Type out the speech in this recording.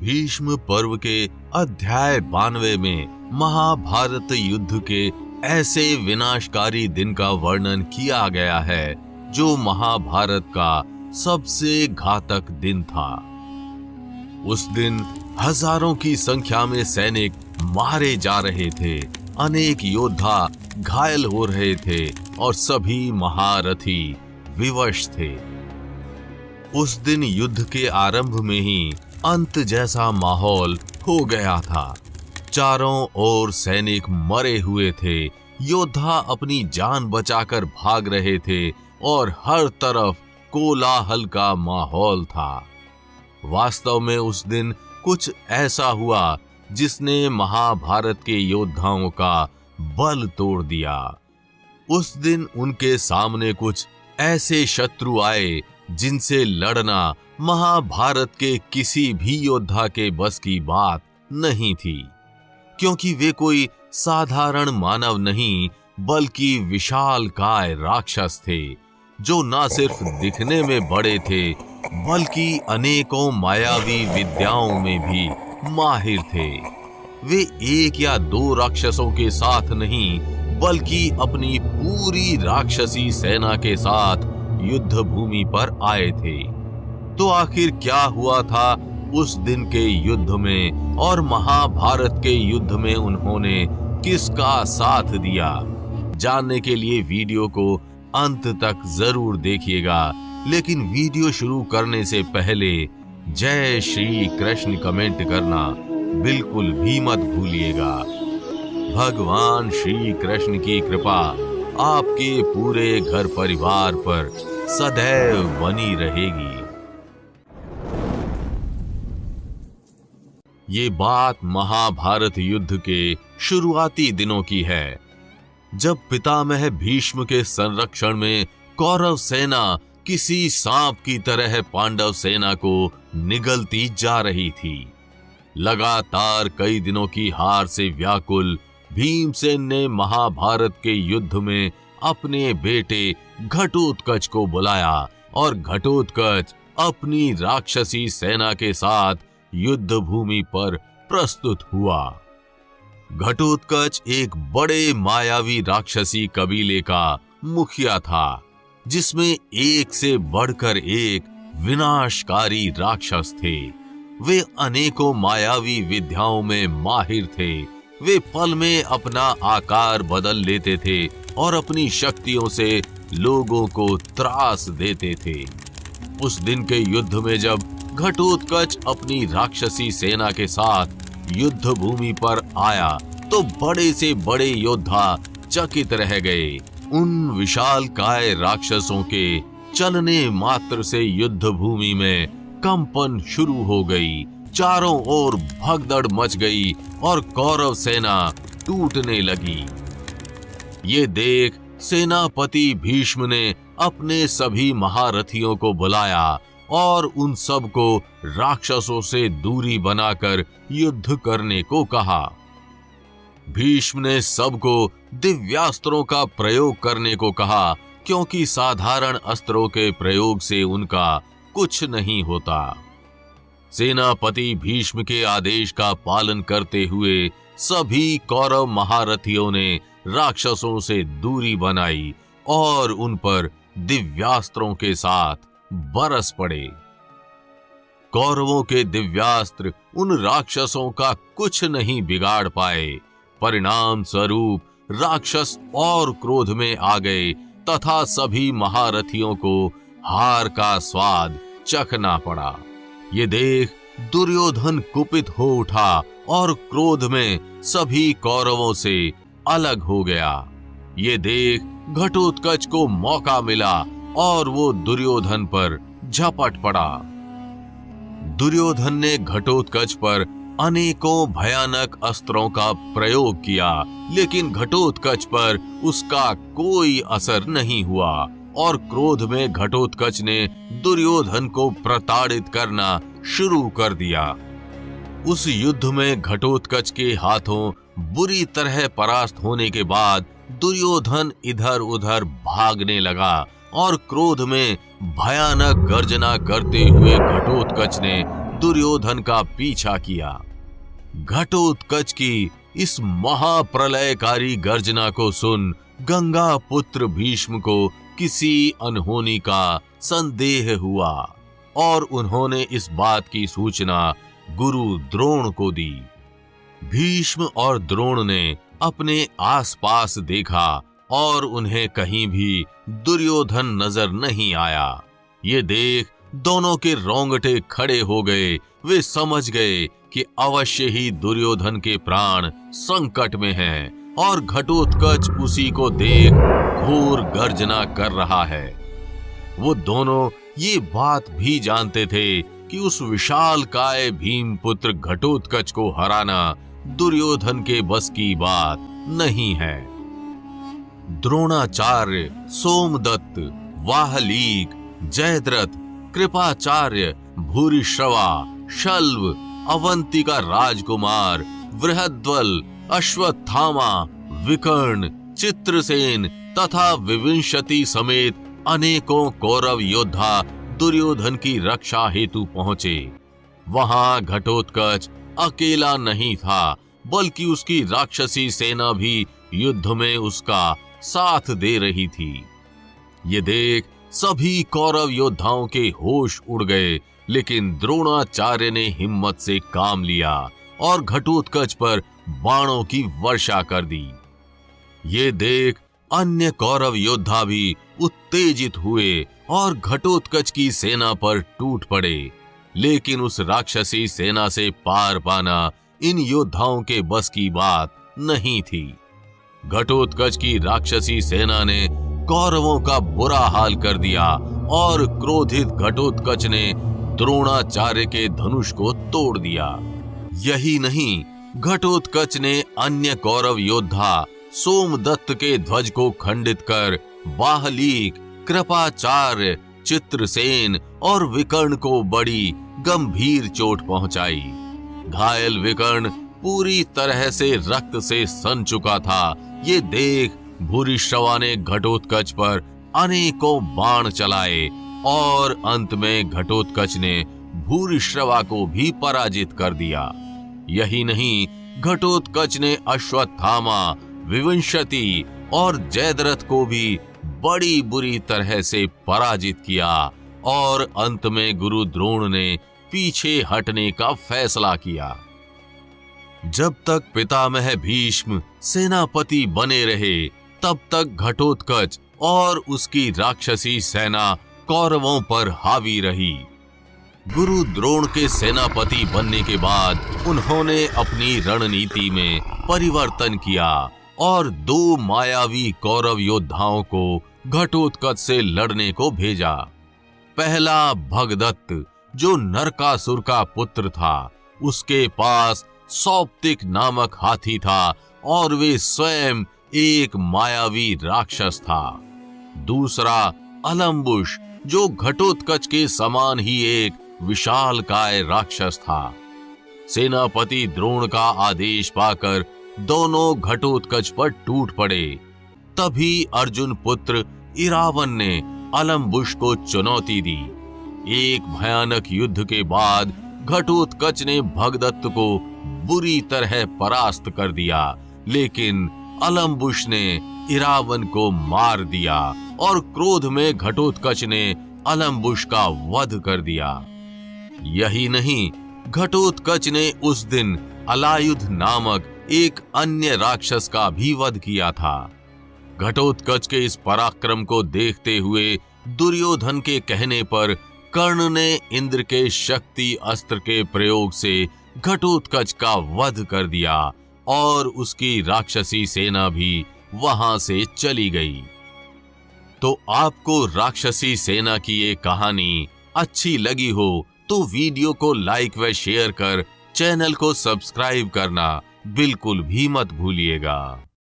भीष्म पर्व के अध्याय 92 में महाभारत युद्ध के ऐसे विनाशकारी दिन का वर्णन किया गया है जो महाभारत का सबसे घातक दिन था। उस दिन हजारों की संख्या में सैनिक मारे जा रहे थे, अनेक योद्धा घायल हो रहे थे और सभी महारथी विवश थे। उस दिन युद्ध के आरंभ में ही अंत जैसा माहौल हो गया था। चारों ओर सैनिक मरे हुए थे, योद्धा अपनी जान बचाकर भाग रहे थे और हर तरफ कोलाहल का माहौल था। वास्तव में उस दिन कुछ ऐसा हुआ जिसने महाभारत के योद्धाओं का बल तोड़ दिया। उस दिन उनके सामने कुछ ऐसे शत्रु आए जिनसे लड़ना महाभारत के किसी भी योद्धा के बस की बात नहीं थी, क्योंकि वे कोई साधारण मानव नहीं बल्कि विशालकाय राक्षस थे, जो न सिर्फ दिखने में बड़े थे बल्कि अनेकों मायावी विद्याओं में भी माहिर थे। वे एक या दो राक्षसों के साथ नहीं बल्कि अपनी पूरी राक्षसी सेना के साथ युद्ध भूमि पर आए थे। तो आखिर क्या हुआ था उस दिन के युद्ध में और महाभारत के युद्ध में उन्होंने किसका साथ दिया? जानने के लिए वीडियो को अंत तक जरूर देखिएगा, लेकिन वीडियो शुरू करने से पहले जय श्री कृष्ण कमेंट करना बिल्कुल भी मत भूलिएगा। भगवान श्री कृष्ण की कृपा आपके पूरे घर परिवार पर सदैव बनी रहेगी। ये बात महाभारत युद्ध के शुरुआती दिनों की है, जब पितामह भीष्म के संरक्षण में कौरव सेना किसी सांप की तरह पांडव सेना को निगलती जा रही थी। लगातार कई दिनों की हार से व्याकुल भीमसेन ने महाभारत के युद्ध में अपने बेटे घटोत्कच को बुलाया और घटोत्कच अपनी राक्षसी सेना के साथ युद्ध भूमि पर प्रस्तुत हुआ। घटोत्कच एक बड़े मायावी राक्षसी कबीले का मुखिया था, जिसमें एक से बढ़कर एक विनाशकारी राक्षस थे। वे अनेकों मायावी विद्याओं में माहिर थे। वे पल में अपना आकार बदल लेते थे और अपनी शक्तियों से लोगों को त्रास देते थे। उस दिन के युद्ध में जब घटोत्कच अपनी राक्षसी सेना के साथ युद्ध भूमि पर आया तो बड़े से बड़े योद्धा चकित रह गए। उन विशालकाय राक्षसों के चलने मात्र से युद्ध भूमि में कंपन शुरू हो गई। चारों ओर भगदड़ मच गई और कौरव सेना टूटने लगी। ये देख सेनापति भीष्म ने अपने सभी महारथियों को बुलाया और उन सब को राक्षसों से दूरी बनाकर युद्ध करने को कहा। भीष्म ने सबको दिव्यास्त्रों का प्रयोग करने को कहा, क्योंकि साधारण अस्त्रों के प्रयोग से उनका कुछ नहीं होता। सेनापति भीष्म के आदेश का पालन करते हुए सभी कौरव महारथियों ने राक्षसों से दूरी बनाई और उन पर दिव्यास्त्रों के साथ बरस पड़े। कौरवों के दिव्यास्त्र उन राक्षसों का कुछ नहीं बिगाड़ पाए। परिणाम स्वरूप राक्षस और क्रोध में आ गए तथा सभी महारथियों को हार का स्वाद चखना पड़ा। ये देख दुर्योधन कुपित हो उठा और क्रोध में सभी कौरवों से अलग हो गया। ये देख घटोत्कच को मौका मिला और वो दुर्योधन पर झपट पड़ा। दुर्योधन ने घटोत्कच पर अनेकों भयानक अस्त्रों का प्रयोग किया, लेकिन घटोत्कच पर उसका कोई असर नहीं हुआ और क्रोध में घटोत्कच ने दुर्योधन को प्रताड़ित करना शुरू कर दिया। उस युद्ध में घटोत्कच के हाथों बुरी तरह परास्त होने के बाद दुर्योधन इधर उधर भागने लगा और क्रोध में भयानक गर्जना करते हुए घटोत्कच ने दुर्योधन का पीछा किया। घटोत्कच की इस महाप्रलयकारी गर्जना को सुन गंगा पुत्र भीष्म को किसी अनहोनी का संदेह हुआ और उन्होंने इस बात की सूचना गुरु द्रोण को दी। भीष्म और द्रोण ने अपने आसपास देखा और उन्हें कहीं भी दुर्योधन नजर नहीं आया। ये देख दोनों के रोंगटे खड़े हो गए। वे समझ गए कि अवश्य ही दुर्योधन के प्राण संकट में हैं और घटोत्कच उसी को देख घोर गर्जना कर रहा है। वो दोनों ये बात भी जानते थे कि उस विशालकाय भीम पुत्र घटोत्कच को हराना दुर्योधन के बस की बात नहीं है। द्रोणाचार्य, सोमदत्त, वाहलीक, जयद्रथ, कृपाचार्य, भूरिश्रवा, शल्व, अवंतिका राजकुमार, बृहद्वल, अश्वत्थामा, विकर्ण, चित्रसेन तथा विविंशति समेत अनेकों कौरव योद्धा दुर्योधन की रक्षा हेतु पहुंचे। वहां घटोत्कच अकेला नहीं था, बल्कि उसकी राक्षसी सेना भी युद्ध में उसका साथ दे रही थी। ये देख सभी कौरव योद्धाओं के होश उड़ गए, लेकिन द्रोणाचार्य ने हिम्मत से काम लिया और घटोत्कच पर बाणों की वर्षा कर दी। ये देख अन्य कौरव योद्धा भी उत्तेजित हुए और घटोत्कच की सेना पर टूट पड़े, लेकिन उस राक्षसी सेना से पार पाना इन योद्धाओं के बस की बात नहीं थी। घटोत्कच की राक्षसी सेना ने कौरवों का बुरा हाल कर दिया और क्रोधित घटोत्कच ने द्रोणाचार्य के धनुष को तोड़ दिया। यही नहीं, घटोत्कच ने अन्य कौरव योद्धा सोमदत्त के ध्वज को खंडित कर बाहलीक, कृपाचार्य, चित्रसेन और विकर्ण को बड़ी गंभीर चोट पहुंचाई। घायल विकर्ण पूरी तरह से रक्त से सन चुका था। ये देख भूरिश्रवा ने घटोत्कच पर अनेकों बाण चलाए और अंत में घटोत्कच ने भूरिश्रवा को भी पराजित कर दिया। यही नहीं, घटोत्कच ने अश्वत्थामा, विविंशति और जयद्रथ को भी बड़ी बुरी तरह से पराजित किया और अंत में गुरु द्रोण ने पीछे हटने का फैसला किया। जब तक पितामह भीष्म सेनापति बने रहे, तब तक घटोत्कच और उसकी राक्षसी सेना कौरवों पर हावी रही। गुरु द्रोण के सेनापति बनने के बाद उन्होंने अपनी रणनीति में परिवर्तन किया और दो मायावी कौरव योद्धाओं को घटोत्कच से लड़ने को भेजा। पहला भगदत्त, जो नरकासुर का पुत्र था, उसके पास सौप्तिक नामक हाथी था और वे स्वयं एक मायावी राक्षस था। दूसरा अलम्बुश, जो घटोत्कच के समान ही एक विशालकाय राक्षस था। सेनापति द्रोण का आदेश पाकर दोनों घटोत्कच पर टूट पड़े। तभी अर्जुन पुत्र इरावन ने अलम्बुश को चुनौती दी। एक भयानक युद्ध के बाद घटोत्कच ने भगदत्त को बुरी तरह परास्त कर दिया, लेकिन अलम्बुश ने इरावन को मार दिया और क्रोध में घटोत्कच ने अलम्बुश का वध कर दिया। यही नहीं, घटोत्कच ने उस दिन अलायुध नामक एक अन्य राक्षस का भी वध किया था। घटोत्कच के इस पराक्रम को देखते हुए दुर्योधन के कहने पर कर्ण ने इंद्र के शक्ति अस्त्र के प्रयोग से घटोत्कच का वध कर दिया और उसकी राक्षसी सेना भी वहां से चली गई। तो आपको राक्षसी सेना की ये कहानी अच्छी लगी हो तो वीडियो को लाइक व शेयर कर चैनल को सब्सक्राइब करना बिल्कुल भी मत भूलिएगा।